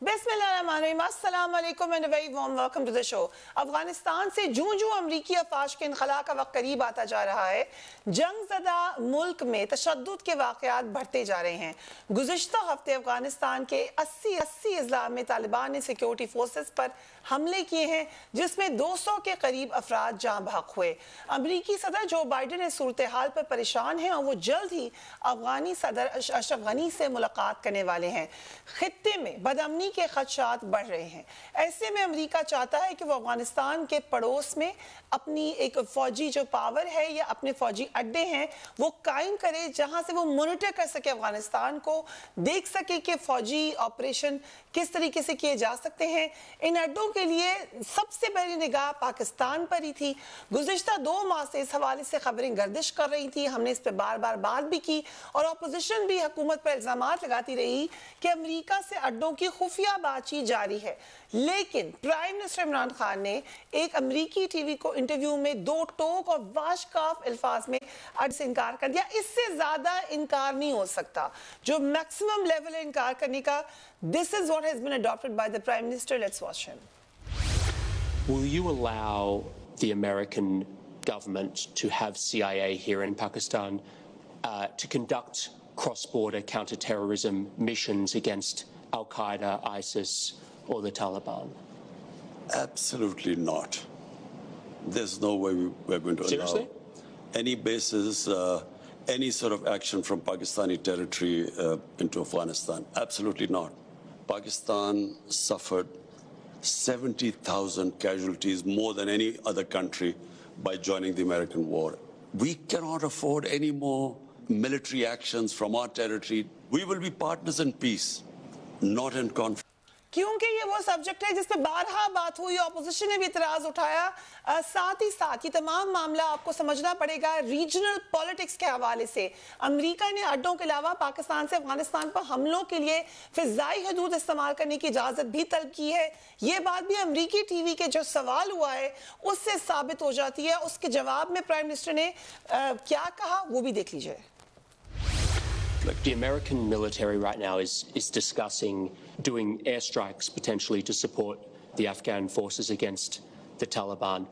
बिस्मिल्लाहिर्रहमानिर्रहीम, अस्सलाम वालेकुम and very warm welcome to the show. Afghanistan से जूं अमरीकी अफवाज के इनखला का वक्त करीब आता जा रहा है, जंग ज़दा मुल्क में तशद्दुद के वाक़यात बढ़ते जा रहे हैं। गुज़िश्ता हफ्ते अफगानिस्तान के 80 अजला में तालिबान ने सिक्योरिटी फोर्सेस पर हमले किए हैं, जिसमें 200 के करीब अफराद जाँ बहक हुए। अमरीकी सदर जो बाइडन इस सूरत हाल पर परेशान हैं और वो जल्द ही अफगानी सदर अशरफ गनी से मुलाकात करने वाले हैं। खित्ते में बदअमनी के खदशात बढ़ रहे हैं। ऐसे में अमेरिका चाहता है कि वो अफगानिस्तान के पड़ोस में अपनी एक फौजी जो पावर है या अपने फौजी अड्डे हैं वो कायम करे, जहां से वो मॉनिटर कर सके अफगानिस्तान को, देख सके कि फौजी ऑपरेशन किस तरीके से किए जा सकते हैं। इन अड्डों के लिए सबसे पहली निगाह पाकिस्तान पर ही थी। गुज़िश्ता 2 माह से इस हवाले से खबरें गर्दिश कर रही थी, हमने इस पर बार बार बात भी की और अपोजिशन भी हुकूमत पर इल्ज़ामात लगाती रही कि अमेरिका से अड्डों की खुफिया बातचीत जारी है। लेकिन प्राइम मिनिस्टर इमरान खान ने एक अमेरिकी टीवी को इंटरव्यू में 2 टोक और वाशकाफ अल्फाज में अड्डे से इनकार कर दिया। इससे ज्यादा इनकार नहीं हो सकता, जो मैक्सिमम लेवल है इनकार करने का। This is what has been adopted by the prime minister. Let's watch him. Will you allow the American government to have CIA here in Pakistan to conduct cross-border counter-terrorism missions against Al-Qaeda, ISIS, or the Taliban? Absolutely not. There's no way we're going to Seriously? allow any bases, any sort of action from Pakistani territory into Afghanistan. Absolutely not. Pakistan suffered 70,000 casualties, more than any other country, by joining the American war. We cannot afford any more military actions from our territory. We will be partners in peace, not in conflict. क्योंकि ये वो subject है जिस पे बारहा बात हुई, opposition ने भी इतराज उठाया। साथ ही साथ ये तमाम मामला आपको समझना पड़ेगा रीजनल पॉलिटिक्स के हवाले से। अमेरिका ने अड्डों के अलावा पाकिस्तान से अफगानिस्तान पर हमलों के लिए फिजाई हदूद इस्तेमाल करने की इजाजत भी तलब की है। ये बात भी अमेरिकी टीवी के जो सवाल हुआ है उससे साबित हो जाती है। उसके जवाब में प्राइम मिनिस्टर ने क्या कहा वो भी देख लीजिए। Look, the American military right now is discussing doing airstrikes potentially to support the Afghan forces against the Taliban.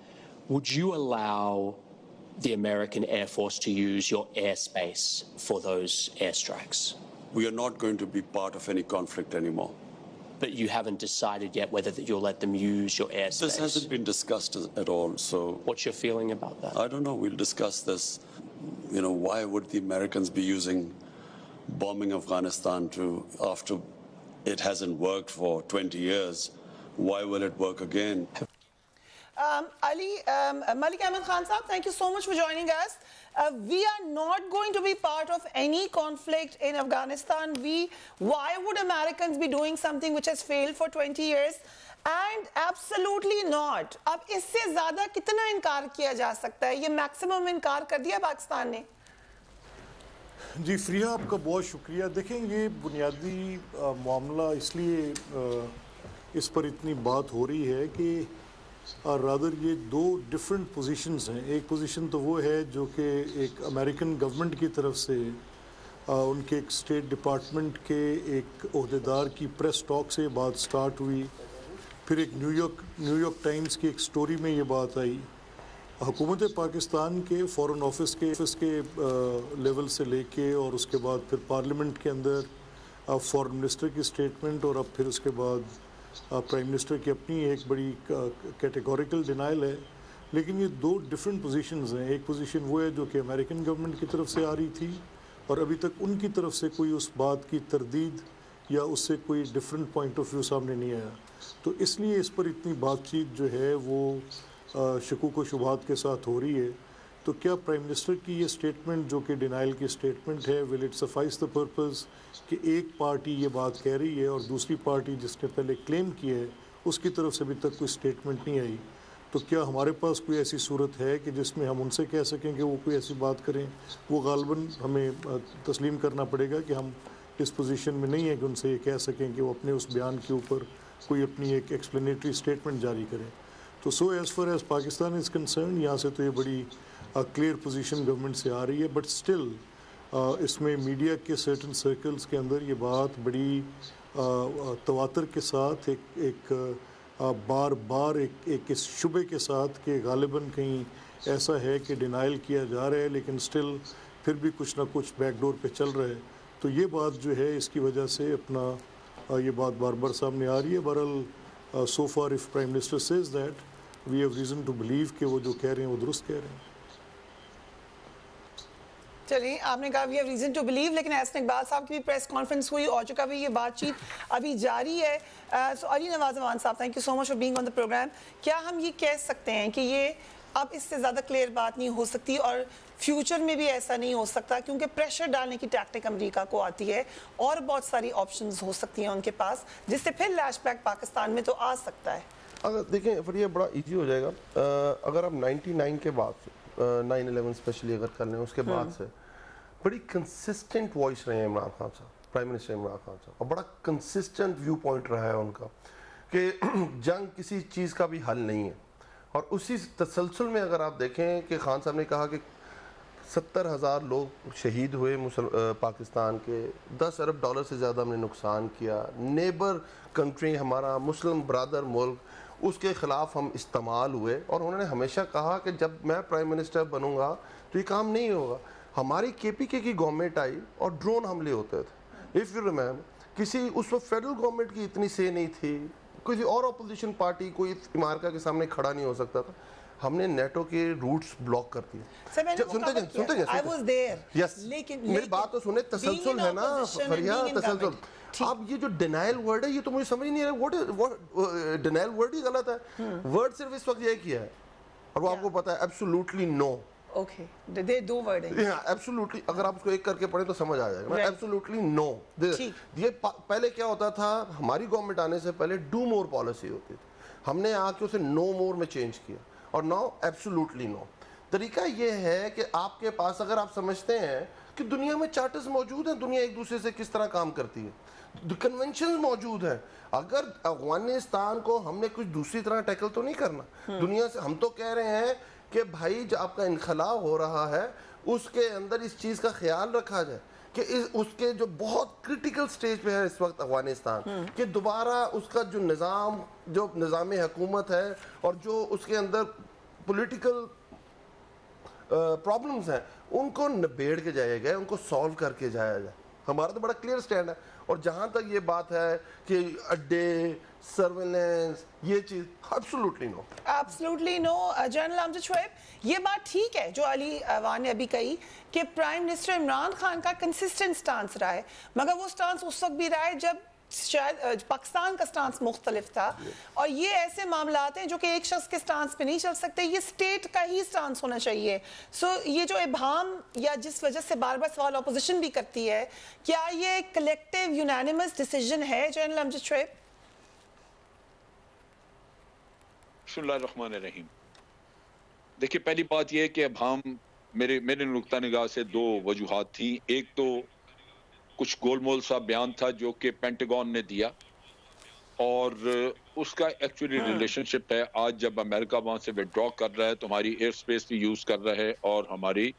Would you allow the American Air Force to use your airspace for those airstrikes? We are not going to be part of any conflict anymore. But you haven't decided yet whether that you'll let them use your airspace. This hasn't been discussed at all, so... What's your feeling about that? I don't know. We'll discuss this. You know, why would the Americans be using bombing Afghanistan after it hasn't worked for 20 years? Why will it work again? Malik Ahmed Khan Saab, thank you so much for joining us. We are not going to be part of any conflict in Afghanistan. Why would Americans be doing something which has failed for 20 years? And absolutely not. अब इससे ज़्यादा कितना इनकार किया जा सकता है? ये मैक्सिमम इनकार कर दिया पाकिस्तान ने। जी फ्रिया, आपका बहुत शुक्रिया। देखें, ये बुनियादी मामला इसलिए इस पर इतनी बात हो रही है कि रादर ये 2 डिफरेंट पोजीशंस हैं। एक पोजीशन तो वो है जो कि एक अमेरिकन गवर्नमेंट की तरफ से उनके एक स्टेट डिपार्टमेंट के एक ओहदेदार की प्रेस टॉक से बात स्टार्ट हुई, फिर एक न्यूयॉर्क टाइम्स की एक स्टोरी में ये बात आई। हुकूमत पाकिस्तान के फ़ॉरेन ऑफिस के लेवल से लेके और उसके बाद फिर पार्लियामेंट के अंदर फॉरेन मिनिस्टर की स्टेटमेंट और अब फिर उसके बाद प्राइम मिनिस्टर की अपनी एक बड़ी कैटेगोरिकल डिनाइल है। लेकिन ये 2 डिफरेंट पोजीशंस हैं। एक पोजीशन वो है जो कि अमेरिकन गवर्नमेंट की तरफ से आ रही थी और अभी तक उनकी तरफ से कोई उस बात की तरदीद या उससे कोई डिफरेंट पॉइंट ऑफ व्यू सामने नहीं आया। तो इसलिए इस पर इतनी बातचीत जो है वो शकूक व शुबहात के साथ हो रही है। तो क्या प्राइम मिनिस्टर की ये स्टेटमेंट जो कि डिनाइल की स्टेटमेंट है, will it suffice the purpose कि एक पार्टी ये बात कह रही है और दूसरी पार्टी जिसने पहले क्लेम किया है उसकी तरफ से अभी तक कोई स्टेटमेंट नहीं आई? तो क्या हमारे पास कोई ऐसी सूरत है कि जिसमें हम उनसे कह सकें कि वो कोई ऐसी बात करें? वो गालबन हमें तस्लीम करना पड़ेगा कि हम इस पोजीशन में नहीं है कि उनसे ये कह सकें कि वो अपने उस बयान के ऊपर कोई अपनी एक एक्सप्लेनेटरी स्टेटमेंट जारी करें। तो so as far as Pakistan is concern, यहाँ से तो ये बड़ी क्लियर पोजीशन गवर्नमेंट से आ रही है। बट स्टिल इसमें मीडिया के सर्टन सर्कल्स के अंदर ये बात बड़ी तवातर के साथ एक बार बार एक इस शुबे के साथ कि गालिबन कहीं ऐसा है कि डिनाइल किया जा रहा है लेकिन स्टिल फिर भी कुछ ना कुछ बैकडोर पे चल रहा है, तो ये बात जो है इसकी वजह से अपना ये बात बार बार सामने आ रही है. बहरहाल so far if prime minister says that we have reason to believe कि वो जो कह रहे हैं वो दुरुस्त कह रहे हैं. चलिए, आपने कहा we have reason to believe, लेकिन एहसन इकबाल साहब की भी प्रेस कॉन्फ्रेंस हुई और चुका भी ये बातचीत अभी जारी है. सो अली नवाज अमान साहब, thank you so much for being on the program. क्या हम ये कह सकते हैं कि ये अब इससे ज़्यादा क्लियर बात नहीं हो सकती और फ्यूचर में भी ऐसा नहीं हो सकता, क्योंकि प्रेशर डालने की टैक्टिक अमेरिका को आती है और बहुत सारी ऑप्शंस हो सकती हैं उनके पास, जिससे फिर लैशबैक पाकिस्तान में तो आ सकता है. अगर देखें फिर ये बड़ा इजी हो जाएगा. अगर आप 99 के बाद से 9/11 स्पेशली अगर कर लें, उसके बाद से बड़ी कंसिस्टेंट वॉइस रहे हैं इमरान खान साहब, प्राइम मिनिस्टर इमरान खान साहब, और बड़ा कंसिस्टेंट व्यू पॉइंट रहा है उनका कि जंग किसी चीज़ का भी हल नहीं है. और उसी तसलसल में अगर आप देखें कि खान साहब ने कहा कि 70,000 लोग शहीद हुए पाकिस्तान के, $10 अरब से ज़्यादा हमने नुकसान किया, नेबर कंट्री हमारा मुस्लिम ब्रदर मुल्क, उसके ख़िलाफ़ हम इस्तेमाल हुए. और उन्होंने हमेशा कहा कि जब मैं प्राइम मिनिस्टर बनूंगा तो ये काम नहीं होगा. हमारी KPK की गवर्नमेंट आई और ड्रोन हमले होते थे. इफ़ यू रिमेंबर, किसी उस वक्त फेडरल गवर्नमेंट की इतनी से नहीं थी, किसी और अपोजिशन पार्टी कोई अमेरिका के सामने खड़ा नहीं हो सकता था. हमने नेटो के रूट्स ब्लॉक कर दिए. मेरी बात तो सुने, तसलसल है ना फरिया, तसलसल. अब ये जो डिनाइल वर्ड है ये तो मुझे समझ नहीं आ रहा. डिनाइल वर्ड ही गलत है. वर्ड सिर्फ इस वक्त ये किया है और वो आपको पता है एब्सोल्युटली नो. ओके, दे दो वर्ड है. एब्सोल्युटली, अगर आप उसको एक करके पढ़े तो समझ आ जाएगा. Absolutely no. ये पहले क्या होता था, हमारी गवर्नमेंट आने से पहले डू मोर पॉलिसी होती थी, हमने आके उसे नो मोर में चेंज किया और नाउ एब्सोल्युटली नो. तरीका ये है कि आपके पास अगर आप समझते हैं कि दुनिया में चार्टर्स मौजूद हैं, दुनिया एक दूसरे से किस तरह काम करती है, कन्वेंशन मौजूद है. अगर अफगानिस्तान को हमने कुछ दूसरी तरह टैकल तो नहीं करना दुनिया से. हम तो कह रहे हैं कि भाई जो आपका इनखलाब हो रहा है उसके अंदर इस चीज़ का ख्याल रखा जाए कि उसके जो बहुत क्रिटिकल स्टेज पे है इस वक्त अफगानिस्तान, कि दोबारा उसका जो निज़ाम हुकूमत है और जो उसके अंदर पॉलिटिकल प्रॉब्लम्स हैं उनको निबेड़ के जाया जाए, उनको सॉल्व करके जाया जाए. हमारा तो बड़ा क्लियर स्टैंड है. और जहाँ तक ये बात है कि अड्डे, सर्वेलेंस, ये चीज़ absolutely no. Absolutely no. General Amjad Shoaib, ये बात ठीक है जो अली अवान ने अभी कही कि प्राइम मिनिस्टर इमरान खान का कंसिस्टेंट स्टांस रहा है, मगर वो स्टांस उस वक्त भी रहा है जब शायद पाकिस्तान का स्टांस मुख्तलिफ था. और ये ऐसे मामलात हैं जो कि एक शख्स के स्टांस पे नहीं चल सकते, ये स्टेट का ही स्टांस होना चाहिए. सो ये जो इबाम या जिस वजह से बार बार सवाल अपोजिशन भी करती है, क्या ये कलेक्टिव यूनानिमस डिसीजन है जनरल अमजद शोएब? बिस्मिल्लाहिर्रहमानिर्रहीम. देखिए, पहली बात यह है कि अब हम मेरे नुक्ता निगाह से दो वजूहात थी. एक तो कुछ गोलमोल सा बयान था जो कि पेंटागन ने दिया और उसका एक्चुअली रिलेशनशिप है. आज जब अमेरिका वहां से विड्रॉ कर रहा है तो हमारी एयर स्पेस भी यूज कर रहा है और हमारी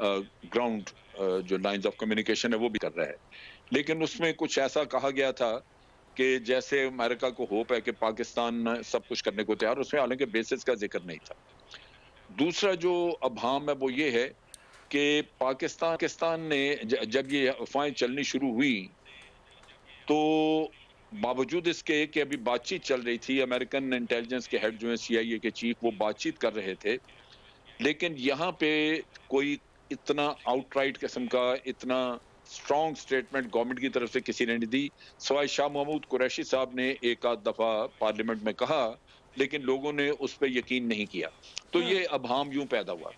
ग्राउंड जो लाइंस ऑफ कम्युनिकेशन है वो भी कर रहा है. लेकिन उसमें कुछ ऐसा कहा गया था कि जैसे अमेरिका को होप है कि पाकिस्तान सब कुछ करने को तैयार, उसमें हालांकि बेसिस का जिक्र नहीं था. दूसरा जो अभाम है वो ये है कि पाकिस्तान ने जब ये अफवाहें चलनी शुरू हुई तो बावजूद इसके कि अभी बातचीत चल रही थी, अमेरिकन इंटेलिजेंस के हेड जो है CIA के चीफ, वो बातचीत कर रहे थे, लेकिन यहाँ पे कोई इतना आउटराइट किस्म का इतना स्ट्रॉन्ग स्टेटमेंट गवर्नमेंट की तरफ से किसी ने नहीं दी, सवाए शाह महमूद कुरैशी साहब ने एक आध दफा पार्लियामेंट में कहा, लेकिन लोगों ने उस पर यकीन नहीं किया. तो ये अभाम यूं पैदा हुआ.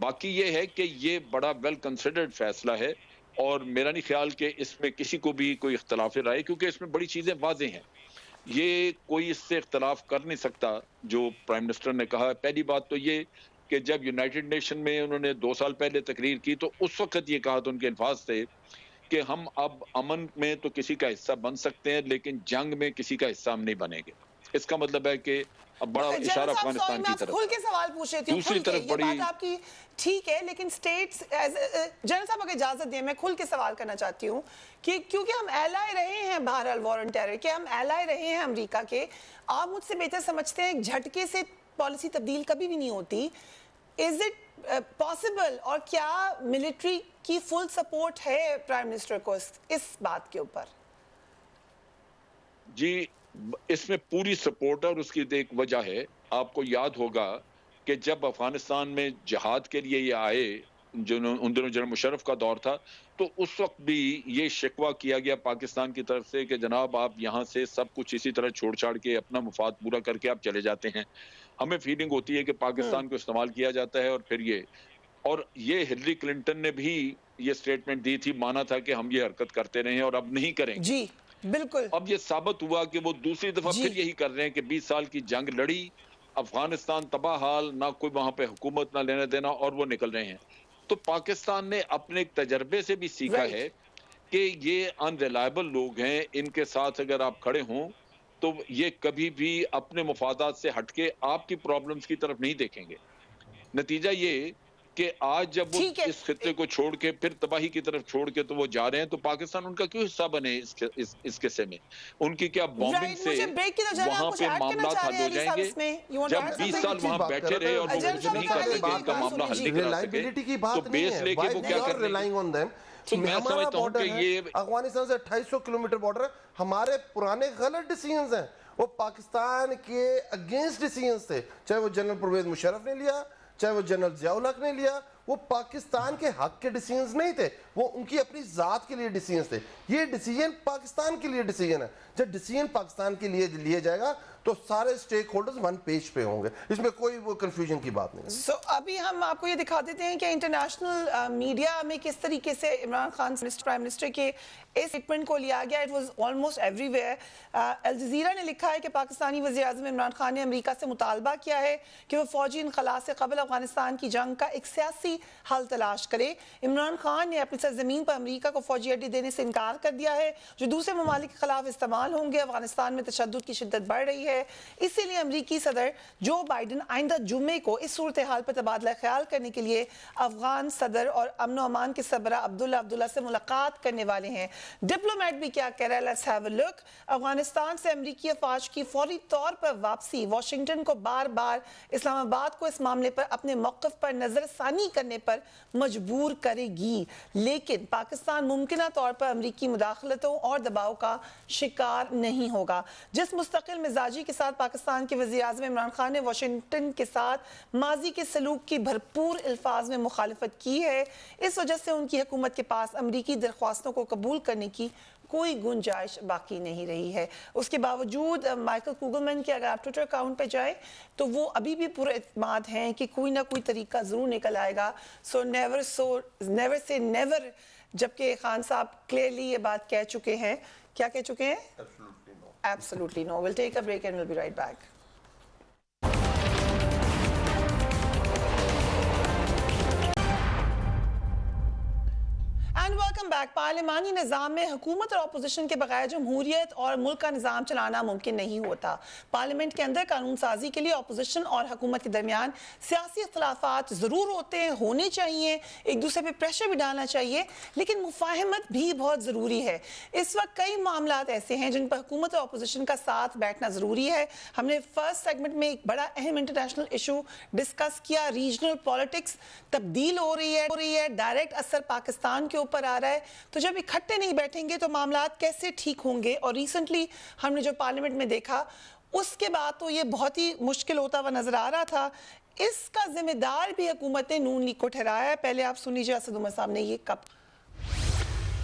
बाकी ये है कि ये बड़ा वेल कंसिडर्ड फैसला है और मेरा नहीं ख्याल कि इसमें किसी को भी कोई इख्तलाफ राय, क्योंकि इसमें बड़ी चीजें वाज़ेह हैं. ये कोई इससे इख्तलाफ कर नहीं सकता जो प्राइम मिनिस्टर ने कहा. पहली बात तो ये कि जब यूनाइटेड नेशन में उन्होंने 2 साल पहले तकरीर की तो उस वक्त ये कहा था उनके अल्फाज से कि हम अब अमन में तो किसी का हिस्सा बन सकते हैं लेकिन जंग में किसी का हिस्सा हम नहीं बनेंगे. इसका मतलब है कि अब बड़ा इशारा अफगानिस्तान की तरफ। खुल के सवाल पूछ रही थी, दूसरी तरफ ये बड़ी बात आपकी ठीक है, लेकिन स्टेट्स जनरल साहब अगर इजाजत दें मैं खुल के सवाल करना चाहती हूँ कि क्योंकि हम एलाय रहे हैं बहरहाल वॉर ऑन टेरर के, हम एलाय रहे हैं अमेरिका के, आप मुझसे बेहतर समझते हैं झटके से पॉलिसी तब्दील कभी भी नहीं होती। इज इट पॉसिबल, और क्या मिलिट्री की फुल सपोर्ट है प्राइम मिनिस्टर को इस बात के ऊपर? जी, इसमें पूरी सपोर्ट है और उसकी एक वजह है। आपको याद होगा कि जब अफगानिस्तान में जिहाद के लिए ये आए, जो उन दिनों जनरल मुशर्रफ का दौर था, तो उस वक्त भी ये शिकवा किया गया पाकिस्तान की तरफ से कि जनाब आप यहाँ से सब कुछ इसी तरह छोड़ छाड़ के अपना मुफाद पूरा करके आप चले जाते हैं। हमें फीलिंग होती है कि पाकिस्तान को इस्तेमाल किया जाता है। और फिर ये हिलरी क्लिंटन ने भी ये स्टेटमेंट दी थी, माना था कि हम ये हरकत करते रहे हैं और अब नहीं करेंगे। जी बिल्कुल। अब ये साबित हुआ कि वो दूसरी दफा फिर यही कर रहे हैं कि 20 साल की जंग लड़ी, अफगानिस्तान तबाह हाल, ना कोई वहां पे हुकूमत ना लेना देना, और वो निकल रहे हैं। तो पाकिस्तान ने अपने एक तजर्बे से भी सीखा है कि ये अनरिलायबल लोग हैं, इनके साथ अगर आप खड़े हों तो ये कभी भी अपने मुफादात से हटके आपकी प्रॉब्लम्स की तरफ नहीं देखेंगे। नतीजा ये कि आज जब वो इस खित्ते को छोड़ के फिर तबाही की तरफ छोड़ के तो वो जा रहे हैं, तो पाकिस्तान उनका क्यों हिस्सा बने इस किस्से में? उनकी क्या बॉम्बिंग से वहां पे मामला हल हो जाएंगे? जब 20 साल वहां बैठे रहे और वो कुछ नहीं कर सके, इनका मामला हल नहीं करा सके, तो बेस लेके वो क्या कर रहे हैं? तो मैं समझता हूँ कि ये अफगानिस्तान से 2800 किलोमीटर बॉर्डर है, हमारे पुराने गलत डिसीजंस हैं, वो पाकिस्तान के अगेंस्ट डिसीजंस थे, चाहे वो जनरल परवेज मुशर्रफ ने लिया, चाहे वो जनरल जियाउल हक ने लिया, वो पाकिस्तान के हक के डिसीजंस नहीं थे, वो उनकी अपनी जात के लिए डिसीजंस थे। ये डिसीजन पाकिस्तान के लिए डिसीजन है। जब डिसीजन पाकिस्तान के लिए लिया जाएगा तो सारे स्टेक होल्डर्स वन पेज पे होंगे, इसमें कोई वो कंफ्यूजन की बात नहीं है। अभी हम आपको ये दिखा देते हैं कि इंटरनेशनल मीडिया में किस तरीके से इमरान खान प्राइम मिनिस्टर के इस स्टेटमेंट को लिया गया। It was almost everywhere. Al Jazeera ने लिखा है कि पाकिस्तानी वज़ीर आज़म इमरान खान ने अमेरिका से मुतालबा किया है कि वो फौजी इनखला से कबल अफगानिस्तान की जंग का एक सियासी हल तलाश करे। इमरान खान ने अपनी सरजमीन पर अमेरिका को फौजी अड्डे देने से इनकार कर दिया है जो दूसरे ममालिक के खिलाफ इस्तेमाल होंगे। अफगानिस्तान में तशद्दुद की शिद्दत बढ़ रही है, इसीलिए अमेरिकी सदर जो बाइडन आइंदा जुम्मे को इस सूरत हाल पर तबादला ख्याल करने के लिए अफगान सदर और अमन और अमान के सरबराह अब्दुल्ला से मुलाकात करने वाले हैं। डिप्लोमेट भी क्या कह रहा है, let's have a look. Afghanistan से अमेरिकी अफवाज की फौरी तौर पर वापसी वाशिंगटन को बार बार इस्लामाबाद को इस मामले पर अपने मौक़िफ़ पर नजरसानी करने पर मजबूर करेगी, लेकिन पाकिस्तान मुमकिना तौर पर अमेरिकी मुदाखलतों और दबाव का शिकार नहीं होगा। जिस मुस्तकिल मिजाजी के साथ पाकिस्तान के वज़ीर आज़म इमरान खान ने वाशिंगटन के साथ माजी के सलूक की भरपूर अल्फाज में मुखालिफत की है, इस वजह से उनकी हुकूमत के पास अमेरिकी दरख्वास्तों को कबूल करने की कोई गुंजाइश बाकी नहीं रही है। उसके बावजूद माइकल कुगलमैन के अगर आप ट्विटर अकाउंट पे जाएं तो वो अभी भी पूरे इत्मीनान हैं कि कोई ना कोई तरीका ज़रूर निकल आएगा। सो नेवर से नेवर, जबकि खान साहब क्लियरली ये बात कह चुके हैं। क्या कह चुके हैं? Absolutely no. We'll take a break and we'll be right back. And welcome back. पार्लिमानी निज़ाम में हुकूमत और अपोजिशन के बगैर जमहूरियत और मुल्क का निज़ाम चलाना मुमकिन नहीं होता। पार्लियामेंट के अंदर कानून साजी के लिए अपोजिशन और हुकूमत के दरमियान सियासी इख्तलाफात ज़रूर होते हैं, होने चाहिए, एक दूसरे पे प्रेशर भी डालना चाहिए, लेकिन मुफाहमत भी बहुत ज़रूरी है। इस वक्त कई मामलात ऐसे हैं जिन पर हुकूमत और अपोजिशन का साथ बैठना ज़रूरी है। हमने फर्स्ट सेगमेंट में एक बड़ा अहम इंटरनेशनल इशू डिस्कस किया, रीजनल पॉलिटिक्स तब्दील हो रही है, डायरेक्ट असर पाकिस्तान के ऊपर आ रहा है। तो जब इकट्ठे नहीं बैठेंगे तो मामलात कैसे ठीक होंगे? और रिसेंटली हमने जो पार्लियामेंट में देखा उसके बाद तो ये बहुत ही मुश्किल होता हुआ नजर आ रहा था। इसका जिम्मेदार भी हुकूमत ने नून लीग को ठहराया है। पहले आप सुन लीजिए असद उमर साहब ने ये कब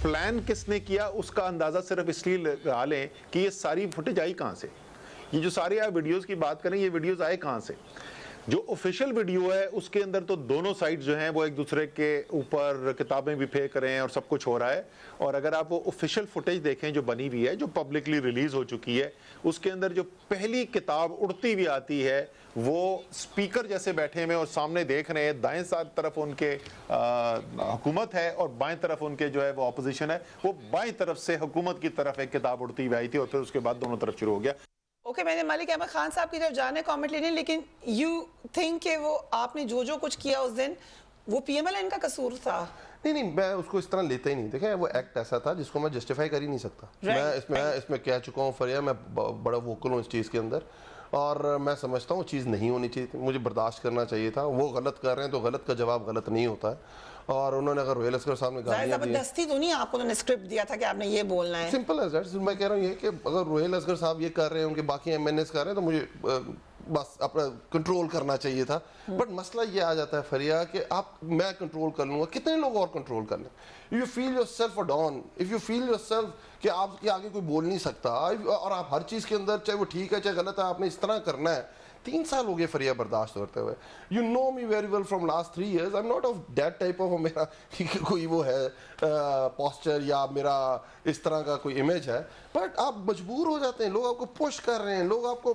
प्लान किसने किया उसका अंदाजा सिर्फ इसलिए लगा लें कि ये सारी फुटेज आई कहां से। ये जो सारे आप वीडियोस की बात करें, ये वीडियोस आए कहां से? जो ऑफिशियल वीडियो है उसके अंदर तो दोनों साइड जो हैं वो एक दूसरे के ऊपर किताबें भी फेंक रहे हैं और सब कुछ हो रहा है। और अगर आप वो ऑफिशियल फुटेज देखें जो बनी हुई है, जो पब्लिकली रिलीज हो चुकी है, उसके अंदर जो पहली किताब उड़ती हुई आती है वो स्पीकर जैसे बैठे हुए और सामने देख रहे हैं, दाएं साथ तरफ उनके हुकूमत है और बाएं तरफ उनके जो है वो अपोजिशन है। वो बाएं तरफ से हुकूमत की तरफ एक किताब उड़ती हुई आई थी और फिर उसके बाद दोनों तरफ शुरू हो गया। اوکے میں نے ملک احمد خان صاحب کی طرف جانے کامنٹ لینے, لیکن یو تھنک کہ وہ آپ نے جو کچھ کیا اس دن وہ پی ایم ایل این کا قصور تھا؟ نہیں میں اس کو اس طرح لیتا ہی نہیں. دیکھیں وہ ایکٹ ایسا تھا جس کو میں جسٹیفائی کر ہی نہیں سکتا. میں اس میں کہہ چکا ہوں فریہ, میں بڑا ووکل ہوں اس چیز کے اندر, اور میں سمجھتا ہوں وہ چیز نہیں ہونی چاہیے تھی, مجھے برداشت کرنا چاہیے تھا. وہ غلط کر رہے ہیں تو غلط کا جواب غلط نہیں ہوتا ہے. اور انہوں نے اگر روہیل اصغر صاحب نے گالیاں دی, زبردستی تو نہیں آپ کو نے اسکرپٹ دیا تھا کہ آپ نے یہ بولنا ہے؟ Simple as that. میں کہہ رہا ہوں یہ کہ اگر روہیل اصغر صاحب یہ کر رہے ہیں, ان کے باقی ایم این ایز کر رہے ہیں, تو مجھے بس اپنا کنٹرول کرنا چاہیے تھا. بٹ مسئلہ یہ آ جاتا ہے فریہ کہ میں کنٹرول کر لوں گا, کتنے لوگ اور کنٹرول کر لیں. You feel yourself a don, if you feel yourself کہ آپ کے آگے کوئی بول نہیں سکتا, اور آپ ہر چیز کے اندر چاہے وہ ٹھیک ہے چاہے غلط ہے آپ نے اس طرح کرنا ہے. 3 سال ہو گئے فریہ برداشت کرتے ہوئے. You know me very well from last 3 years. I am not of that type of میرا کوئی وہ ہے پوسچر یا میرا اس طرح کا کوئی امیج ہے. بٹ آپ مجبور ہو جاتے ہیں, لوگ آپ کو پش کر رہے ہیں, لوگ آپ کو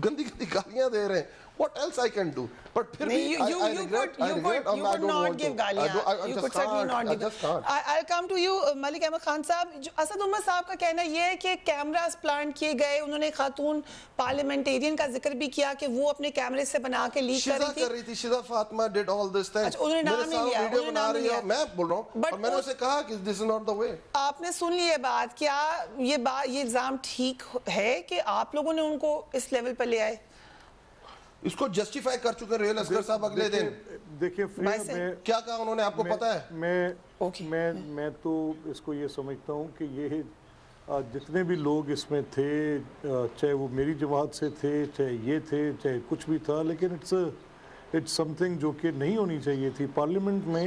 گندی گندی گالیاں دے رہے ہیں. What else I can do? But pھر بھی you could not give گالیاں. You could certainly not give. I'll come to you, Malik Ahmad Khan صاحب. اسد عمر صاحب کا کہنا یہ ہے کہ کیمراز پلانٹ کیے گئے, انہوں نے خاتون پارلیمنٹیرین کا ذکر بھی کیا کہ وہ اپنے کیمرے سے بنا کے لیک کر رہی تھی. شیزا Fatima did all this thing. انہوں نے نام نہیں لیا, ویڈیو بنا رہی ہے, میں بول رہا ہوں, اور میں نے اسے کہا کہ this is not the way. آپ نے سن لی یہ بات, کیا یہ الزام ٹھیک ہے کہ آپ لوگوں نے ان کو اس لیول پر لے آئے؟ اس کو جسٹیفائی کر چکے روہیل اصغر صاحب اگلے دن. دیکھیں کیا کہا انہوں نے, آپ کو پتا ہے؟ میں تو اس کو یہ سمجھتا ہوں کہ یہ جتنے بھی لوگ اس میں تھے, چاہے وہ میری جماعت سے تھے, چاہے یہ تھے, چاہے کچھ بھی تھا, لیکن اٹس سم تھنگ جو کہ نہیں ہونی چاہیے تھی. پارلیمنٹ میں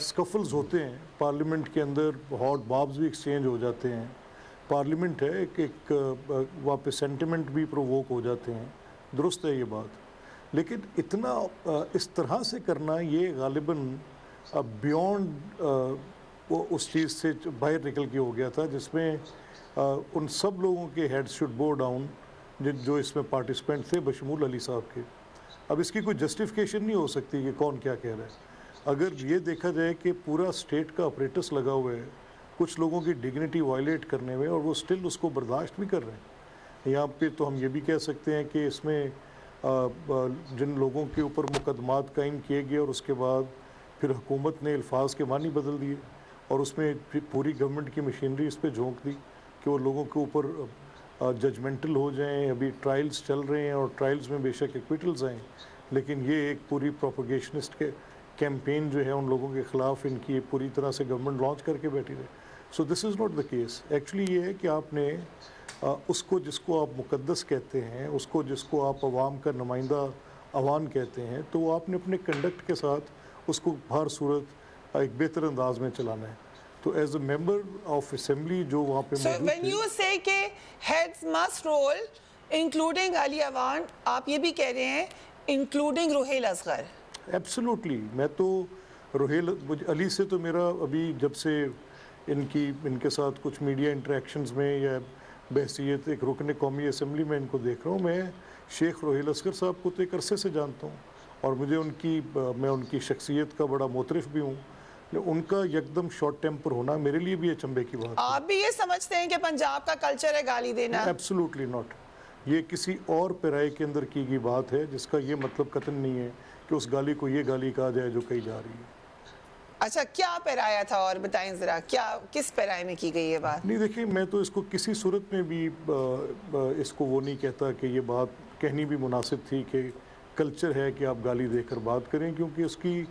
سکفلز ہوتے ہیں, پارلیمنٹ کے اندر ہاٹ بابز بھی ایکسچینج ہو جاتے ہیں. پارلیمنٹ ہے کہ وہاں پہ سینٹیمنٹ بھی پرووک ہو جاتے ہیں, درست ہے یہ بات, لیکن اتنا اس طرح سے کرنا یہ غالباً بیونڈ اس چیز سے باہر نکل کے ہو گیا تھا, جس میں ان سب لوگوں کے ہیڈ شوڈ بو ڈاؤن جو اس میں پارٹیسپینٹ تھے بشمول علی صاحب کے. اب اس کی کوئی جسٹیفیکیشن نہیں ہو سکتی کہ کون کیا کہہ رہا ہے. اگر یہ دیکھا جائے کہ پورا اسٹیٹ کا اپریٹس لگا ہوا ہے کچھ لوگوں کی ڈگنیٹی وائلیٹ کرنے میں, اور وہ اسٹل اس کو برداشت بھی کر رہے ہیں. یہاں پہ تو ہم یہ بھی کہہ سکتے ہیں کہ اس میں جن لوگوں کے اوپر مقدمات قائم کیے گئے اور اس کے بعد پھر حکومت نے الفاظ کے معنی بدل دیے, اور اس میں پوری گورنمنٹ کی مشینری اس پہ جھونک دی کہ وہ لوگوں کے اوپر ججمنٹل ہو جائیں. ابھی ٹرائلز چل رہے ہیں اور ٹرائلز میں بے شک ایکویٹلز آئیں, لیکن یہ ایک پوری پروپیگیشنسٹ کے کیمپین جو ہے ان لوگوں کے خلاف ان کی پوری طرح سے گورنمنٹ لانچ کر کے بیٹھی رہے. So this is not the case. Actually یہ ہے کہ آپ نے اس کو جس کو آپ مقدس کہتے ہیں, اس کو جس کو آپ عوام کا نمائندہ عوام کہتے ہیں, تو وہ آپ نے اپنے کنڈکٹ کے ساتھ اس کو ہر صورت ایک بہتر انداز میں چلانا ہے. تو as a member of assembly جو وہاں پہ موجود تھے, when you say کہ heads must roll including علی عوان, آپ یہ بھی کہہ رہے ہیں including روہیل اصغر؟ ایبسولوٹلی. میں تو روہیل علی سے تو میرا ابھی جب سے ان کے ساتھ کچھ میڈیا انٹریکشنز میں یا بحثیت ایک رکن قومی اسمبلی میں ان کو دیکھ رہا ہوں, میں شیخ روہیل اصغر صاحب کو تو ایک عرصے سے جانتا ہوں, اور مجھے میں ان کی شخصیت کا بڑا معترف بھی ہوں. ان کا یکدم شارٹ ٹیمپر ہونا میرے لیے بھی اچنبے کی بات ہے. آپ بھی یہ سمجھتے ہیں کہ پنجاب کا کلچر ہے گالی دینا؟ Absolutely not. یہ کسی اور پیرائے کے اندر کی گئی بات ہے, جس کا یہ مطلب قطعاً نہیں ہے کہ اس گالی کو یہ گالی کہا جائے جو کہی جا رہی ہے. اچھا, کیا پیرایا تھا اور بتائیں ذرا, کس پیرائے میں کی گئی یہ بات؟ نہیں دیکھیں, میں تو اس کو کسی صورت میں بھی اس کو وہ نہیں کہتا کہ یہ بات کہنی بھی مناسب تھی کہ کلچر ہے کہ آپ گالی دے کر بات کریں, کیونکہ اس کی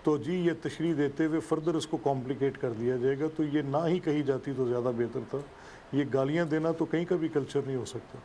توجیہ یا تشریح دیتے ہوئے فردر اس کو کمپلیکیٹ کر دیا جائے گا. تو یہ نہ ہی کہی جاتی تو زیادہ بہتر تھا. یہ گالیاں دینا تو کہیں کا بھی کلچر نہیں ہو سکتا.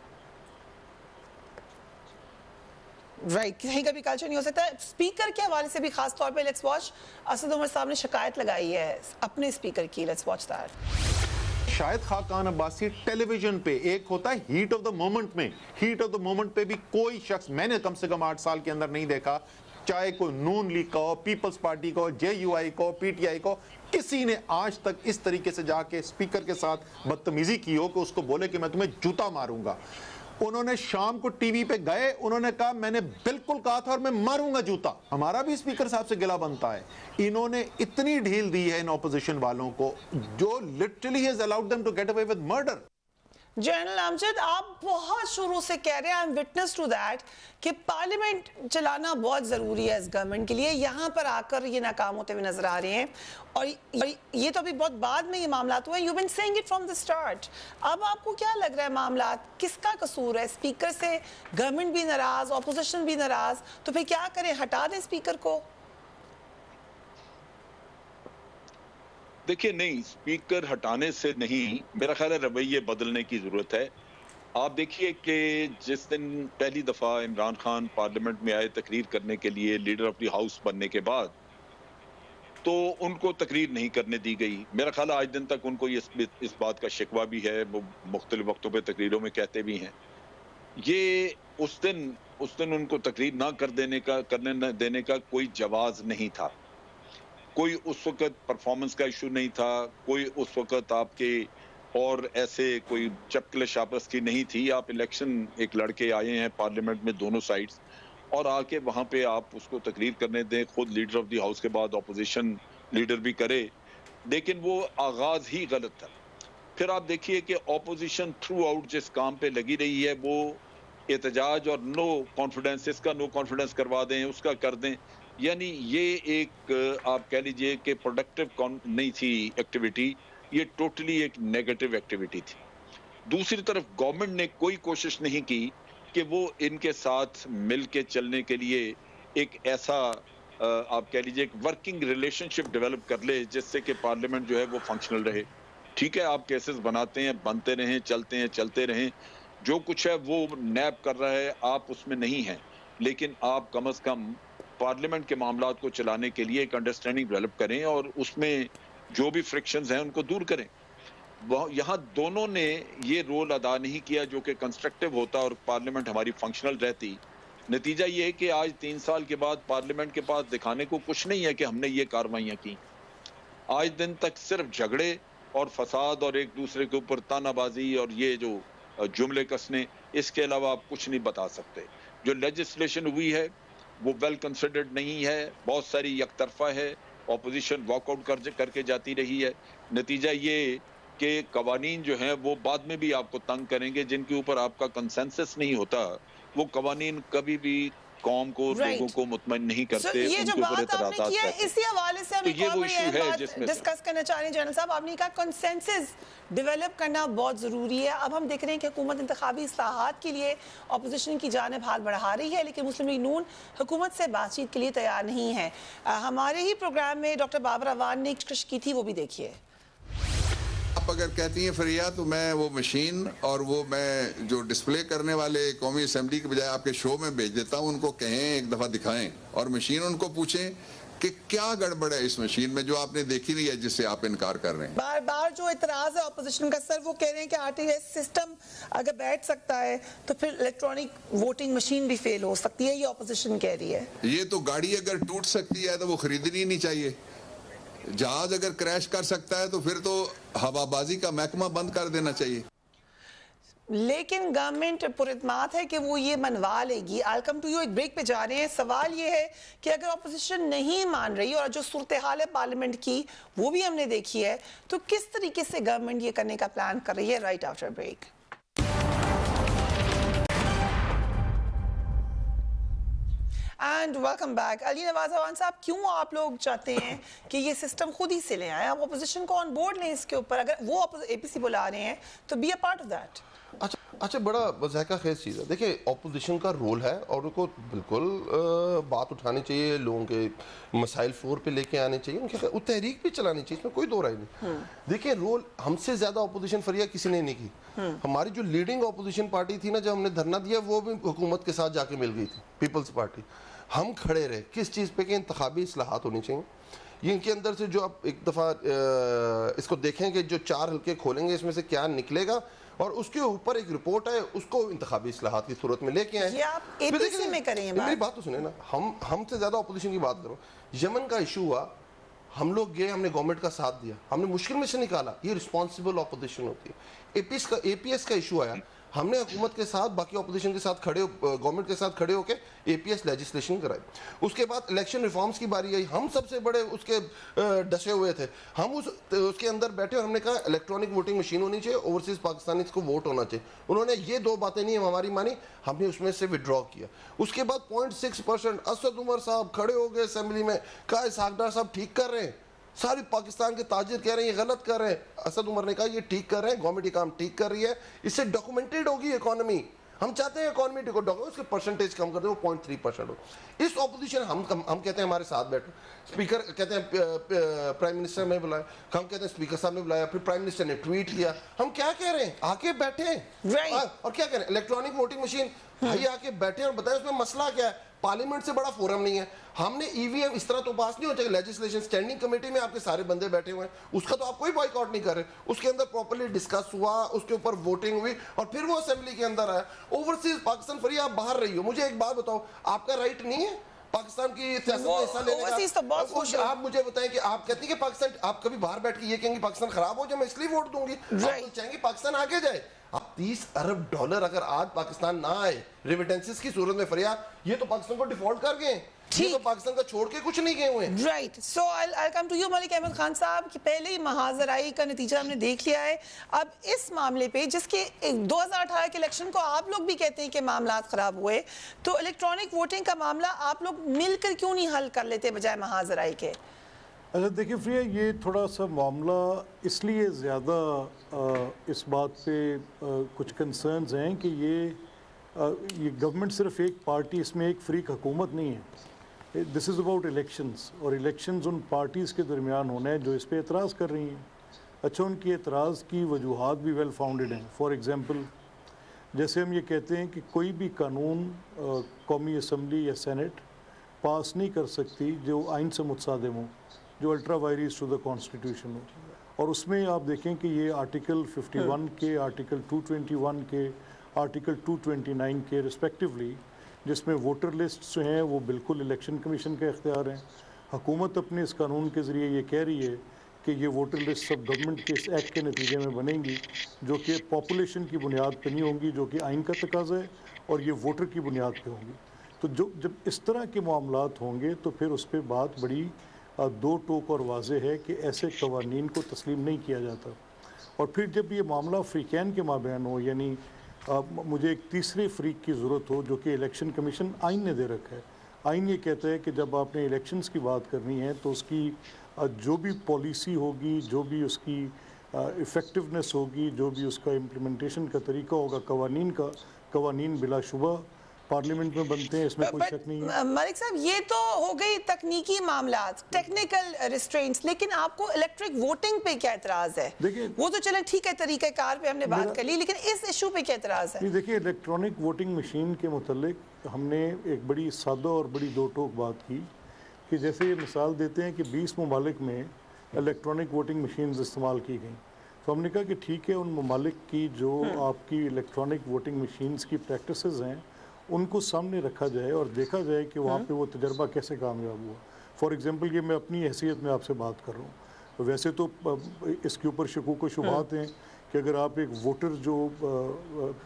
رائٹ, کہیں کا بھی کلچر نہیں ہو سکتا. اسپیکر کے حوالے سے بھی خاص طور پہ لیٹس واچ. اسد عمر صاحب نے شکایت لگائی ہے اپنے اسپیکر کی, let's watch that. Shahid Khaqan Abbasi television پہ ایک ہوتا ہے ہیٹ آف دا مومنٹ میں, ہیٹ آف دا مومنٹ پہ بھی کوئی شخص میں نے کم سے کم 8 سال کے اندر نہیں دیکھا, چاہے کوئی نون لیگ کا ہو, پیپلز پارٹی کا ہو, جے یو آئی کا ہو, پی ٹی آئی کا ہو, کسی نے آج تک اس طریقے سے جا کے اسپیکر کے ساتھ بدتمیزی کی ہو کہ اس کو بولے کہ میں تمہیں جوتا ماروں گا. انہوں نے شام کو ٹی وی پہ گئے, انہوں نے کہا میں نے بالکل کہا تھا اور میں ماروں گا جوتا. ہمارا بھی اسپیکر صاحب سے گلا بنتا ہے. انہوں نے اتنی ڈھیل دی ہے ان اپوزیشن والوں کو جو literally has allowed them to get away with murder. General Amjad, आप बहुत शुरू से कह रहे हैं, I am witness to that, कि पार्लियामेंट चलाना बहुत ज़रूरी है इस गवर्नमेंट के लिए। यहाँ पर आकर ये नाकाम होते हुए नजर आ रहे हैं, और ये तो अभी बहुत बाद में ये मामला हुए। You been saying it from the start. अब आपको क्या लग रहा है मामला किसका कसूर है? स्पीकर से गवर्नमेंट भी नाराज, ऑपोजिशन भी नाराज, तो फिर क्या करें, हटा दें स्पीकर को? देखिए, नहीं, स्पीकर हटाने से नहीं, मेरा ख्याल है रवैये बदलने की जरूरत है। आप देखिए कि जिस दिन पहली दफा इमरान खान पार्लियामेंट में आए तकरीर करने के लिए लीडर ऑफ द हाउस बनने के बाद, तो उनको तकरीर नहीं करने दी गई। मेरा ख्याल है आज दिन तक उनको इस बात का शिकवा भी है, वो मुख्तलिफ वक्तों पे तकरीरों में कहते भी हैं। ये उस दिन उनको तकरीर ना करने न देने का कोई जवाज नहीं था। कोई उस वक्त परफॉर्मेंस का इशू नहीं था, कोई उस वक्त आपके और ऐसे कोई चपकलिश आपस की नहीं थी। आप इलेक्शन एक लड़के आए हैं पार्लियामेंट में दोनों साइड्स, और आके वहां पे आप उसको तकरीर करने दें, खुद लीडर ऑफ द हाउस के बाद ऑपोजिशन लीडर भी करे, लेकिन वो आगाज ही गलत था। फिर आप देखिए कि ऑपोजिशन थ्रू आउट जिस काम पे लगी रही है, वो एहतजाज और नो कॉन्फिडेंस, इसका नो कॉन्फिडेंस करवा दें, उसका कर दें, यानी ये एक आप कह लीजिए कि प्रोडक्टिव नहीं थी एक्टिविटी, ये टोटली एक नेगेटिव एक्टिविटी थी। दूसरी तरफ गवर्नमेंट ने कोई कोशिश नहीं की कि वो इनके साथ मिल के चलने के लिए एक ऐसा आप कह लीजिए एक वर्किंग रिलेशनशिप डेवलप कर ले जिससे कि पार्लियामेंट जो है वो फंक्शनल रहे। ठीक है, आप केसेस बनाते हैं, बनते रहें, चलते रहें, जो कुछ है वो नैब कर रहा है, आप उसमें नहीं हैं, लेकिन आप कम से कम पार्लियामेंट के मामलात को चलाने के लिए एक अंडरस्टैंडिंग डेवलप करें और उसमें जो भी फ्रिक्शंस हैं उनको दूर करें। यहाँ दोनों ने ये रोल अदा नहीं किया जो कि कंस्ट्रक्टिव होता और पार्लियामेंट हमारी फंक्शनल रहती। नतीजा ये है कि आज 3 साल के बाद पार्लियामेंट के पास दिखाने को कुछ नहीं है कि हमने ये कार्रवाइयाँ की। आज दिन तक सिर्फ झगड़े और फसाद और एक दूसरे के ऊपर तानाबाजी और ये जो जुमले कसने, इसके अलावा आप कुछ नहीं बता सकते। जो लेजिस्लेशन हुई है वो वेल कंसिडर्ड नहीं है, बहुत सारी यकतरफा है, ऑपोजिशन वॉकआउट करके जाती रही है। नतीजा ये कि कवानीन जो हैं वो बाद में भी आपको तंग करेंगे, जिनके ऊपर आपका कंसेंसस नहीं होता, वो कवानीन कभी भी कौम को लोगों को मुतमईन नहीं करते। ये जो बात आपने की है, इसी हवाले से हम एक और बड़ी अहम बात डिस्कस करना चाह रहे हैं। जनरल साहब, आपने कहा कंसेंसस डेवलप करना बहुत ज़रूरी है। अब हम देख रहे हैं कि हुकूमत इंतखाबी इस्लाहात के लिए अपोजिशन की जानिब हाथ बढ़ा रही है, लेकिन मुस्लिम लीग नून हुकूमत से बातचीत के लिए तैयार नहीं है। हमारे ही प्रोग्राम में डॉक्टर बाबर अवान ने एक कोशिश की थी, वो भी देखिए। आप अगर कहती हैं फरिया, तो मैं वो मशीन और वो मैं जो डिस्प्ले करने वाले कौमी असेंबली के बजाय आपके शो में भेज देता हूं, उनको कहें एक दफ़ा दिखाएं और मशीन उनको पूछें कि क्या गड़बड़ है इस मशीन में जो आपने देखी नहीं है, जिससे आप इनकार कर रहे हैं। बार बार जो इतराज है ऑपोजिशन का, सर वो कह रहे हैं कि आरटीएस सिस्टम अगर बैठ सकता है तो फिर इलेक्ट्रॉनिक वोटिंग मशीन भी फेल हो सकती है, ये ऑपोजिशन कह रही है। ये तो गाड़ी अगर टूट सकती है तो वो खरीदनी नहीं चाहिए। जहाज अगर क्रैश कर सकता है तो फिर तो हवाबाजी का महकमा बंद कर देना चाहिए। लेकिन गवर्नमेंट पुरइत्माद है कि वो ये मनवा लेगी। आई कम टू यू, एक ब्रेक पे जा रहे हैं। सवाल ये है कि अगर ऑपोजिशन नहीं मान रही और जो सूरत हाल है पार्लियामेंट की वो भी हमने देखी है, तो किस तरीके से गवर्नमेंट ये करने का प्लान कर रही है? Right after break. And welcome back. Ali Nawaz Awan साहब, क्यों आप लोग चाहते हैं कि ये सिस्टम खुद ही से ले आए? आप अपोजिशन को ऑन बोर्ड लें इसके ऊपर। अगर वो एपीसी बुला रहे हैं तो be a part of that. अच्छा, बड़ा ज़ायका खेज चीज़ है। देखिए, ऑपोजिशन का रोल है और उनको बिल्कुल बात उठानी चाहिए, लोगों के मसाइल फ्लोर पे लेके आने चाहिए, उनकी तहरीक भी चलानी चाहिए, इसमें कोई दो राय नहीं। देखिए, रोल हमसे ज़्यादा ऑपोजिशन फरिया किसी ने नहीं की। हमारी जो लीडिंग ऑपोजिशन पार्टी थी ना, जब हमने धरना दिया, वो भी हुकूमत के साथ जाके मिल गई थी, पीपल्स पार्टी। हम खड़े रहे किस चीज़ पे कि इंतखाबी इस्लाहात होनी चाहिए। ये इनके अंदर से जो आप एक दफ़ा इसको देखें कि जो 4 हल्के खोलेंगे इसमें से क्या निकलेगा, और उसके ऊपर एक रिपोर्ट है, उसको इंतखाबी इस्लाहात की सूरत में लेके आए। ये आप एपीसी में करेंगे बात? मेरी बात तो सुने ना, हमसे ज़्यादा ऑपोजिशन की बात करो। यमन का इशू हुआ, हम लोग गए, हमने गवर्नमेंट का साथ दिया, हमने मुश्किल में से निकाला। ये रिस्पॉन्सिबल ऑपोजिशन होती है। एपीएस का इशू आया, ہم نے حکومت کے ساتھ باقی اپوزیشن کے ساتھ کھڑے گورنمنٹ کے ساتھ کھڑے ہو کے اے پی ایس لیجسلیشن کرائی. اس کے بعد الیکشن ریفارمز کی باری آئی, ہم سب سے بڑے اس کے ڈسے ہوئے تھے. ہم اس کے اندر بیٹھے اور ہم نے کہا الیکٹرانک ووٹنگ مشین ہونی چاہیے, اوورسیز پاکستانیز کو ووٹ ہونا چاہیے. انہوں نے یہ دو باتیں نہیں ہماری مانی, ہم نے اس میں سے وڈرا کیا. اس کے بعد 0.6% اسد عمر صاحب کھڑے ہو گئے اسمبلی میں, کہا اسحاق ڈار صاحب ٹھیک کر رہے ہیں, ساری پاکستان کے تاجر کہہ رہے ہیں یہ غلط کر رہے ہیں. اسد عمر نے کہا یہ ٹھیک کر رہے ہیں, گورنمنٹ یہ کام ٹھیک کر رہی ہے, اس سے ڈاکومنٹڈ ہوگی اکانومی. ہم چاہتے ہیں اکانومی اس کے پرسنٹیج کم کر دیں, وہ 0.3% ہو. اس اپوزیشن ہم کہتے ہیں ہمارے ساتھ بیٹھو, اسپیکر کہتے ہیں پرائم منسٹر نے بلایا, ہم کہتے ہیں اسپیکر صاحب نے بلایا, پھر پرائم منسٹر نے ٹویٹ کیا. ہم کیا کہہ رہے ہیں, آ کے بیٹھے اور کیا کہہ رہے ہیں الیکٹرانک ووٹنگ مشین, بھائی آ کے بیٹھے اور بتائیں اس میں مسئلہ کیا ہے. پارلیمنٹ سے بڑا فورم نہیں ہے. ہم نے ای وی ایم اس طرح تو پاس نہیں ہو چاہیے, لیجسلیشن اسٹینڈنگ کمیٹی میں آپ کے سارے بندے بیٹھے ہوئے ہیں, اس کا تو آپ کوئی بائیک آؤٹ نہیں کر رہے. اس کے اندر پراپرلی ڈسکس ہوا, اس کے اوپر ووٹنگ ہوئی اور پھر وہ اسمبلی کے اندر آیا. اوورسیز پاکستان فری آپ باہر رہی ہو, مجھے ایک بات بتاؤ, آپ کا رائٹ نہیں ہے پاکستان کی سیاست میں حصہ لینے کا؟ آپ مجھے بتائیں کہ آپ کہتی ہیں کہ پاکستان, آپ کبھی باہر بیٹھ کے یہ کہیں گی پاکستان خراب ہو جائے میں اس لیے ووٹ دوں گی؟ آپ چاہیں گے پاکستان آگے جائے. اب 30 ارب ڈالر اگر آج پاکستان نہ آئے ریمیٹنسز کی صورت میں فریاد, یہ تو پاکستان کو ڈیفالٹ کر گئے, یہ تو پاکستان کا چھوڑ کے کچھ نہیں گئے ہوئے ہیں. Right, so I'll come to you Malik Ahmad Khan صاحب, کہ پہلے ہی محاذرائی کا نتیجہ ہم نے دیکھ لیا ہے. اب اس معاملے پہ جس کے 2018 کے الیکشن کو آپ لوگ بھی کہتے ہیں کہ معاملات خراب ہوئے, تو الیکٹرانک ووٹنگ کا معاملہ آپ لوگ مل کر کیوں نہیں حل کر لیتے بجائے محاذرائی کے؟ اچھا دیکھیں فریہ, یہ تھوڑا سا معاملہ اس لیے زیادہ اس بات پہ کچھ کنسرنز ہیں کہ یہ گورنمنٹ صرف ایک پارٹی, اس میں ایک فریق حکومت نہیں ہے. دس از اباؤٹ الیکشنز, اور الیکشنز ان پارٹیز کے درمیان ہونا ہے جو اس پہ اعتراض کر رہی ہیں. اچھا, ان کی اعتراض کی وجوہات بھی ویل فاؤنڈیڈ ہیں. فار ایگزامپل, جیسے ہم یہ کہتے ہیں کہ کوئی بھی قانون قومی اسمبلی یا سینٹ پاس نہیں کر سکتی جو آئین سے متصادم ہو, جو ultra vires to the constitution ہو. اور اس میں آپ دیکھیں کہ یہ آرٹیکل 51 کے, آرٹیکل 221 کے, آرٹیکل 229 کے ریسپیکٹیولی, جس میں ووٹر لسٹ جو ہیں وہ بالکل الیکشن کمیشن کا اختیار ہیں. حکومت اپنے اس قانون کے ذریعے یہ کہہ رہی ہے کہ یہ ووٹر لسٹ سب گورنمنٹ کے اس ایکٹ کے نتیجے میں بنیں گی, جو کہ پاپولیشن کی بنیاد پہ نہیں ہوں گی, جو کہ آئین کا تقاضا ہے, اور یہ ووٹر کی بنیاد پہ ہوں گی. تو جب اس طرح کے معاملات ہوں گے تو پھر اس پہ بات بڑی دو ٹوک اور واضح ہے کہ ایسے قوانین کو تسلیم نہیں کیا جاتا. اور پھر جب یہ معاملہ فریقین کے مابین ہو, یعنی مجھے ایک تیسرے فریق کی ضرورت ہو جو کہ الیکشن کمیشن آئین نے دے رکھا ہے. آئین یہ کہتا ہے کہ جب آپ نے الیکشنز کی بات کرنی ہے تو اس کی جو بھی پالیسی ہوگی, جو بھی اس کی ایفیکٹونیس ہوگی, جو بھی اس کا امپلیمنٹیشن کا طریقہ ہوگا, قوانین بلا شبہ پارلیمنٹ میں بنتے ہیں, اس میں کوئی شک نہیں ہے. ملک صاحب, یہ تو ہو گئی تکنیکی معاملات, ٹیکنیکل ریسٹرینٹس, لیکن آپ کو الیکٹرک ووٹنگ پہ کیا اعتراض ہے؟ وہ تو چلیں ٹھیک ہے, طریقہ کار پہ ہم نے بات کر لی, لیکن اس ایشو پہ کیا اعتراض ہے؟ دیکھیے, الیکٹرانک ووٹنگ مشین کے متعلق ہم نے ایک بڑی سادہ اور بڑی دو ٹوک بات کی کہ جیسے یہ مثال دیتے ہیں کہ 20 ممالک میں الیکٹرانک ووٹنگ مشینز استعمال کی گئیں, تو ہم نے کہا کہ ٹھیک ہے, ان ممالک کی جو آپ کی الیکٹرانک ووٹنگ مشینز کی پریکٹسز ہیں ان کو سامنے رکھا جائے اور دیکھا جائے کہ وہاں پہ وہ تجربہ کیسے کامیاب ہوا. فار ایگزامپل, یہ میں اپنی حیثیت میں آپ سے بات کر رہا ہوں, ویسے تو اس کے اوپر شکوک و شبہات ہیں کہ اگر آپ ایک ووٹر جو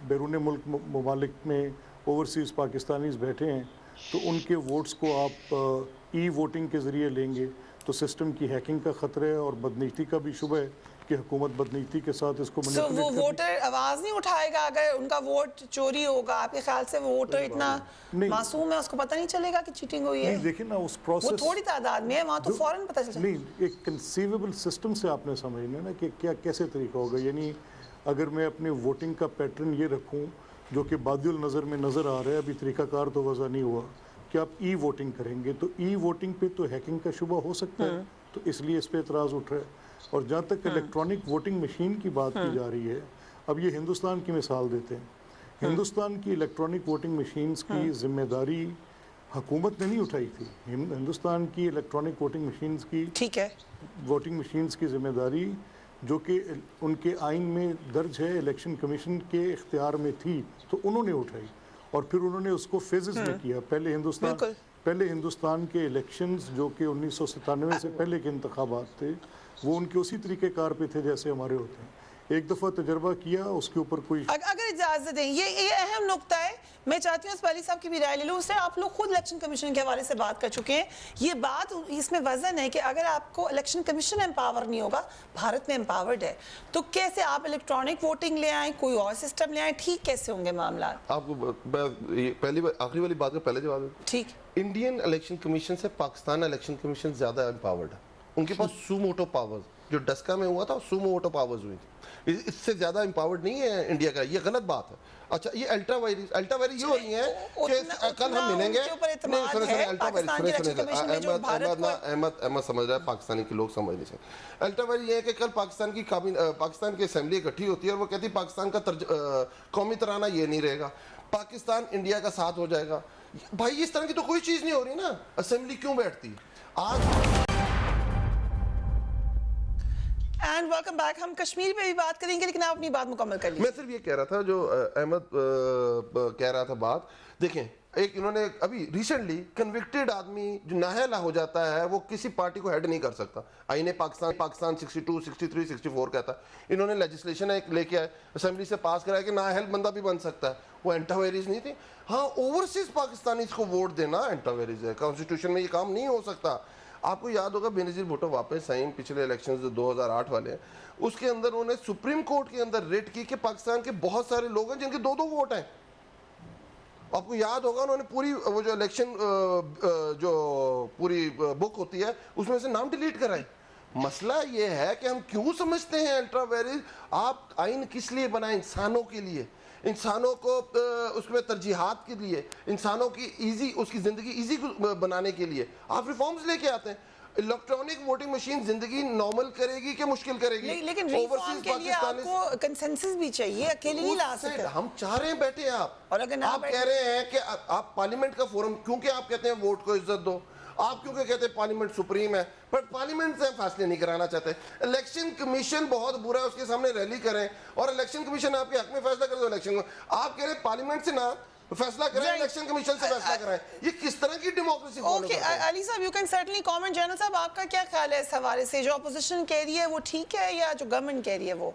بیرون ملک ممالک میں اوورسیز پاکستانیز بیٹھے ہیں تو ان کے ووٹس کو آپ ای ووٹنگ کے ذریعے لیں گے تو سسٹم کی ہیکنگ کا خطرہ ہے اور بدنیتی کا بھی شبہ ہے کہ حکومت بدنیتی کے ساتھ اس کو وہ ووٹر آواز نہیں اٹھائے گا اگر ان کا ووٹ چوری ہوگا؟ آپ کے خیال سے وہ ووٹر اتنا معصوم ہے, اس کو پتہ نہیں چلے گا کہ چیٹنگ ہوئی ہے؟ نہیں, دیکھیں نا, اس پروسیس, وہ تھوڑی تعداد میں ہے, وہاں تو فوراً پتہ چلے. نہیں, ایک کنسیویبل سسٹم سے آپ نے سمجھنا نا کہ کیا کیسے طریقہ ہوگا. یعنی اگر میں اپنے ووٹنگ کا پیٹرن یہ رکھوں جو کہ بادی النظر میں نظر آ رہا ہے, ابھی طریقہ کار تو وضع نہیں ہوا, کہ آپ ای ووٹنگ کریں گے, تو ای ووٹنگ پہ تو ہیکنگ کا شبہ ہو سکتا ہے, تو اس لیے اس پہ اعتراض اٹھ رہا ہے. اور جہاں تک الیکٹرانک ووٹنگ مشین کی بات کی جا رہی ہے, اب یہ ہندوستان کی مثال دیتے ہیں. ہندوستان کی الیکٹرانک ووٹنگ مشینز کی ذمہ داری حکومت نے نہیں اٹھائی تھی. ہندوستان کی الیکٹرانک ووٹنگ مشینز کی ووٹنگ مشینز کی ذمہ داری جو کہ ان کے آئین میں درج ہے, الیکشن کمیشن کے اختیار میں تھی, تو انہوں نے اٹھائی اور پھر انہوں نے اس کو فیزز میں کیا. پہلے ہندوستان کے الیکشنز جو کہ 1997 سے پہلے کے انتخابات تھے وہ ان کے اسی طریقہ کار پہ تھے جیسے ہمارے ہوتے ہیں. एक दफ़ा तजर्बा किया, उसके ऊपर कोई अगर इजाजत दें, ये अहम नुक्ता है, मैं चाहती हूँ अली साहब की भी राय ले लूँ उससे। आप लोग खुद इलेक्शन कमीशन के हवाले से बात कर चुके हैं, ये बात इसमें वजन है कि अगर आपको इलेक्शन कमीशन एम्पावर नहीं होगा, भारत में एम्पावर्ड है, तो कैसे आप इलेक्ट्रॉनिक वोटिंग ले आए, कोई और सिस्टम ले आए, ठीक कैसे होंगे मामला? आपको पहली आखिरी वाली बात का पहले जवाब दूं। ठीक, इंडियन इलेक्शन कमीशन से पाकिस्तान इलेक्शन कमीशन ज्यादा एम्पावर्ड है। उनके पास सुमोटो पावर्स, जो डस्का में हुआ था सुमोटो पावर्स हुई थी, इससे ज्यादा एम्पावर्ड नहीं है इंडिया का, ये गलत बात है। अच्छा, ये अल्ट्रा वायरस ये हो रही है कि कल हम मिलेंगे, अहमद समझ रहा है, पाकिस्तानी के लोग समझ नहीं सकते। अल्ट्रा वायरस ये है कि कल पाकिस्तान की असेंबली इकट्ठी होती है और वो कहती है पाकिस्तान का कौमी तराना ये नहीं रहेगा, पाकिस्तान इंडिया का साथ हो जाएगा। भाई इस तरह की तो कोई चीज नहीं हो रही ना, असेंबली क्यों बैठती आज? And welcome back. हम कश्मीर पे भी बात करेंगे, लेकिन आप अपनी बात मुकम्मल कर लीजिए। मैं सिर्फ ये कह रहा था, जो अहमद कह रहा था बात, देखें एक इन्होंने अभी रिसेंटली कन्विक्टेड आदमी जो नाहला हो जाता है वो किसी पार्टी को हेड नहीं कर सकता। आईने पाकिस्तान 62, 63, 64 कहता है। इन्होंने लेजिस्लेशन एक लेके आए, असेंबली से पास कराया कि नाअहल बंदा भी बन सकता है, वो एंटावेरीज नहीं थी। हाँ, ओवरसीज पाकिस्तानीज को वोट देना एंटावेरीज है, कॉन्स्टिट्यूशन में ये काम नहीं हो सकता। आपको याद होगा बेनजीर भुट्टो वापस आई पिछले इलेक्शंस 2008 वाले, उसके अंदर उन्होंने सुप्रीम कोर्ट के अंदर रेट की कि पाकिस्तान के बहुत सारे लोग हैं जिनके 2-2 वोट हैं। आपको याद होगा उन्होंने पूरी वो जो इलेक्शन जो पूरी बुक होती है उसमें से नाम डिलीट कराए। मसला ये है कि हम क्यों समझते हैं अल्ट्रा वायरस, आप आइन किस लिए बनाए? इंसानों के लिए, इंसानों को उसमें तरजीहात के लिए, इंसानों की उसकी ज़िंदगी इजी बनाने के लिए आप रिफॉर्म्स लेके आते हैं। इलेक्ट्रॉनिक वोटिंग मशीन जिंदगी नॉर्मल करेगी कि मुश्किल करेगी? लेकिन रिफॉर्म के लिए आपको कंसेंसस भी चाहिए, अकेले नहीं ला सकते। हम चाह रहे हैं बैठे आप, और अगर आप कह रहे हैं कि आप पार्लियामेंट का फोरम, क्योंकि आप कहते हैं वोट को इज्जत दो, आप क्योंकि कहते हैं पार्लियामेंट सुप्रीम है, पर पार्लियामेंट से फैसले नहीं कराना चाहते। इलेक्शन कमीशन बहुत बुरा है, उसके सामने रैली करें और इलेक्शन कमीशन आपके हक में फैसला कर दो। इलेक्शन आप कह रहे हैं पार्लियामेंट से ना फैसला करें, इलेक्शन कमीशन से फैसला कराएं, ये किस तरह की डेमोक्रेसी? ओके अली साहब, you can certainly comment. General साहब, आपका क्या ख्याल है इस हवाले से? जो अपोजिशन कह रही है वो ठीक है या जो गवर्नमेंट कह रही है वो?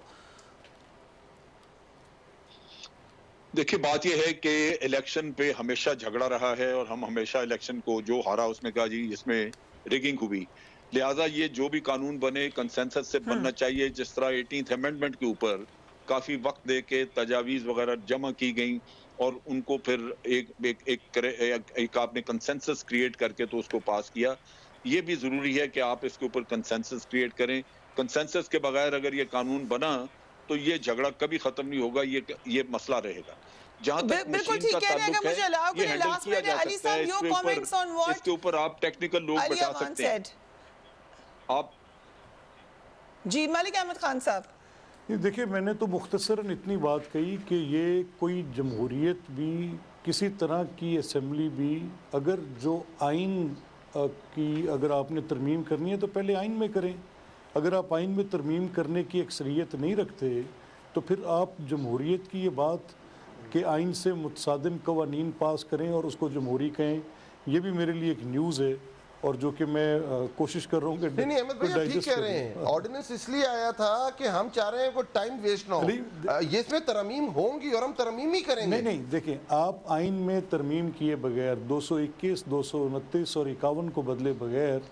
देखिए, बात यह है कि इलेक्शन पे हमेशा झगड़ा रहा है और हम हमेशा इलेक्शन को जो हारा उसने कहा जी इसमें रिगिंग हुई, लिहाजा ये जो भी कानून बने कंसेंसस से बनना चाहिए। जिस तरह 18th अमेंडमेंट के ऊपर काफी वक्त दे के तजावीज वगैरह जमा की गई और उनको फिर एक आपने कंसेंसस क्रिएट करके तो उसको पास किया। ये भी जरूरी है कि आप इसके ऊपर कंसेंसस क्रिएट करें। कंसेंसस के बगैर अगर ये कानून बना तो ये झगड़ा कभी खत्म नहीं होगा, ये मसला रहेगा। जहां तक बिल्कुल ठीक कह रहे हैं, मुझे अलाउ करें लास्ट में अली साहब योर कमेंट्स ऑन व्हाट इसके ऊपर आप टेक्निकल लोग बता सकते हैं। आप जी मलिक अहमद खान साहब, ये देखिए, मैंने तो मुख्तसरन इतनी बात कही कि ये कोई जमहूरियत भी, किसी तरह की असेंबली भी, अगर जो आइन की अगर आपने तरमीम करनी है तो पहले आइन में करें। अगर आप आइन में तरमीम करने की अक्सरियत नहीं रखते तो फिर आप जमहूरियत की ये बात कि आइन से मुतसादिम कवानीन पास करें और उसको जमहूरी कहें, ये भी मेरे लिए एक न्यूज़ है और जो कि मैं कोशिश कर रहा हूँ कि नहीं अहमद भाई आप ठीक कह रहे हैं। ऑर्डिनेंस इसलिए आया था कि हम चाह रहे हैं कोई टाइम वेस्ट ना हो, ये इसमें तरमीम होंगी और हम तरमीम ही करेंगे। नहीं, देखें, आप आइन में तरमीम किए बगैर 221, 229 और 51 को बदले बगैर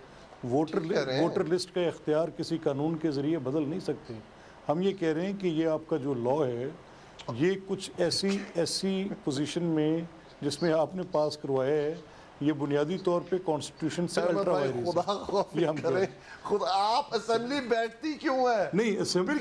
वोटर लिस्ट का इख्तियार किसी कानून के ज़रिए बदल नहीं सकते। हम ये कह रहे हैं कि ये आपका जो लॉ है ये कुछ ऐसी पोजीशन में जिसमें आपने पास करवाया है, ये बुनियादी तौर पे कॉन्स्टिट्यूशन से अल्ट्रा वायरस है। खुद आप असेंबली बैठती क्यों है? नहीं, असेंबली